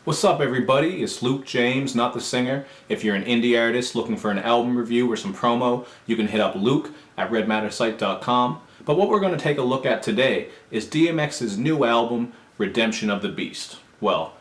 What's up everybody, it's Luke James, not the singer. If you're an indie artist looking for an album review or some promo, you can hit up Luke at redmattersite.com. But what we're going to take a look at today is DMX's new album, Redemption of the Beast. Well,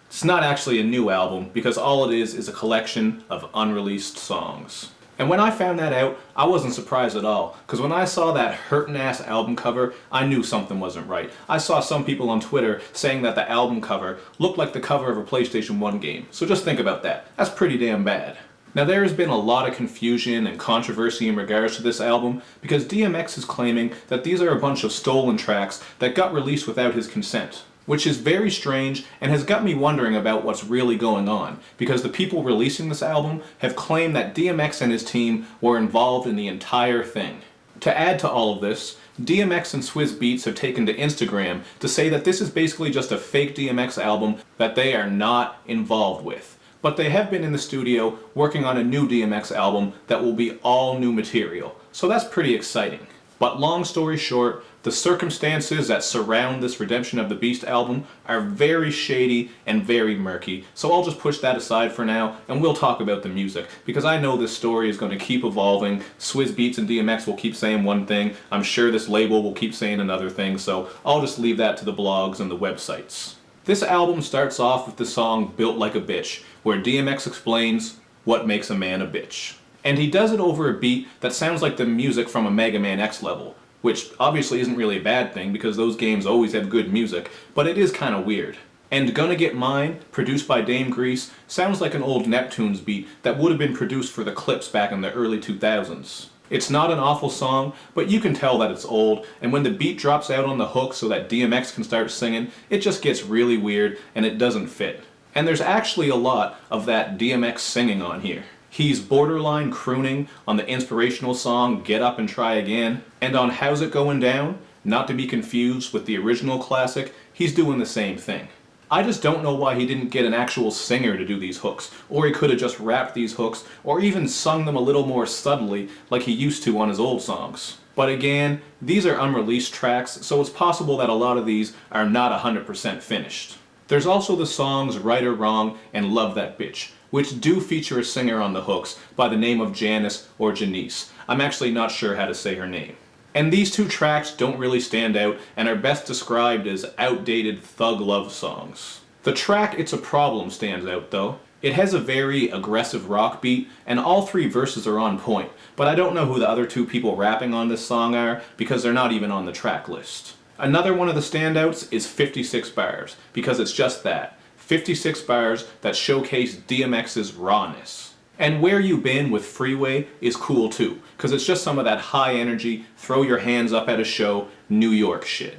it's not actually a new album because all it is a collection of unreleased songs. And when I found that out, I wasn't surprised at all, because when I saw that hurtin' ass album cover, I knew something wasn't right. I saw some people on Twitter saying that the album cover looked like the cover of a PlayStation 1 game. So just think about that. That's pretty damn bad. Now there has been a lot of confusion and controversy in regards to this album, because DMX is claiming that these are a bunch of stolen tracks that got released without his consent. Which is very strange and has got me wondering about what's really going on, because the people releasing this album have claimed that DMX and his team were involved in the entire thing. To add to all of this, DMX and Swizz Beatz have taken to Instagram to say that this is basically just a fake DMX album that they are not involved with. But they have been in the studio working on a new DMX album that will be all new material, so that's pretty exciting. But long story short, the circumstances that surround this Redemption of the Beast album are very shady and very murky, so I'll just push that aside for now and we'll talk about the music, because I know this story is going to keep evolving. Swizz Beatz and DMX will keep saying one thing, I'm sure this label will keep saying another thing, so I'll just leave that to the blogs and the websites. This album starts off with the song Built Like a Bitch, where DMX explains what makes a man a bitch. And he does it over a beat that sounds like the music from a Mega Man X level, which obviously isn't really a bad thing because those games always have good music, but it is kind of weird. And Gonna Get Mine, produced by Dame Grease, sounds like an old Neptunes beat that would have been produced for the Clips back in the early 2000s. It's not an awful song, but you can tell that it's old, and when the beat drops out on the hook so that DMX can start singing, it just gets really weird and it doesn't fit. And there's actually a lot of that DMX singing on here. He's borderline crooning on the inspirational song Get Up and Try Again, and on How's It Going Down, not to be confused with the original classic, he's doing the same thing. I just don't know why he didn't get an actual singer to do these hooks, or he could have just rapped these hooks, or even sung them a little more subtly like he used to on his old songs. But again, these are unreleased tracks, so it's possible that a lot of these are not 100% finished. There's also the songs Right or Wrong and Love That Bitch, which do feature a singer on the hooks by the name of Janice or Janice. I'm actually not sure how to say her name. And these two tracks don't really stand out and are best described as outdated thug love songs. The track It's a Problem stands out though. It has a very aggressive rock beat and all three verses are on point, but I don't know who the other two people rapping on this song are because they're not even on the track list. Another one of the standouts is 56 Bars, because it's just that. 56 bars that showcase DMX's rawness. And Where You Been with Freeway is cool too, because it's just some of that high energy, throw your hands up at a show, New York shit.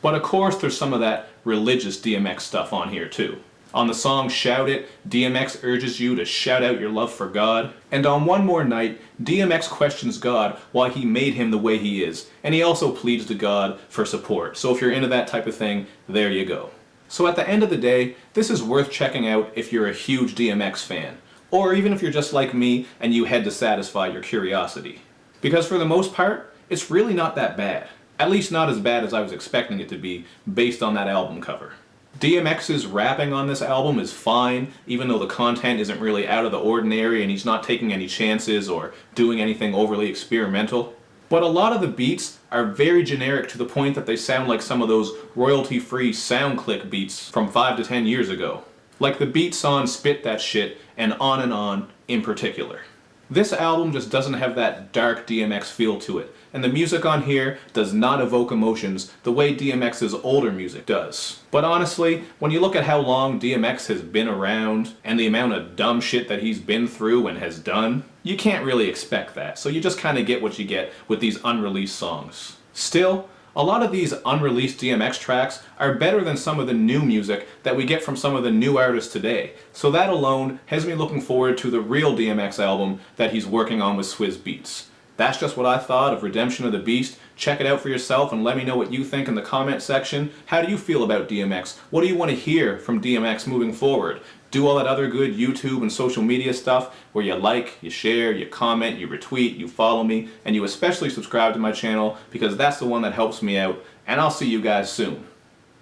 But of course there's some of that religious DMX stuff on here too. On the song Shout It, DMX urges you to shout out your love for God. And on One More Night, DMX questions God why he made him the way he is, and he also pleads to God for support. So if you're into that type of thing, there you go. So at the end of the day, this is worth checking out if you're a huge DMX fan, or even if you're just like me and you had to satisfy your curiosity. Because for the most part, it's really not that bad. At least not as bad as I was expecting it to be based on that album cover. DMX's rapping on this album is fine, even though the content isn't really out of the ordinary and he's not taking any chances or doing anything overly experimental. But a lot of the beats are very generic to the point that they sound like some of those royalty-free SoundClick beats from 5 to 10 years ago. Like the beats on Spit That Shit and On in particular. This album just doesn't have that dark DMX feel to it, and the music on here does not evoke emotions the way DMX's older music does. But honestly, when you look at how long DMX has been around, and the amount of dumb shit that he's been through and has done, you can't really expect that, so you just kinda get what you get with these unreleased songs. Still, a lot of these unreleased DMX tracks are better than some of the new music that we get from some of the new artists today, so that alone has me looking forward to the real DMX album that he's working on with Swizz Beatz. That's just what I thought of Redemption of the Beast. Check it out for yourself and let me know what you think in the comment section. How do you feel about DMX? What do you want to hear from DMX moving forward? Do all that other good YouTube and social media stuff where you like, you share, you comment, you retweet, you follow me, and you especially subscribe to my channel because that's the one that helps me out, and I'll see you guys soon.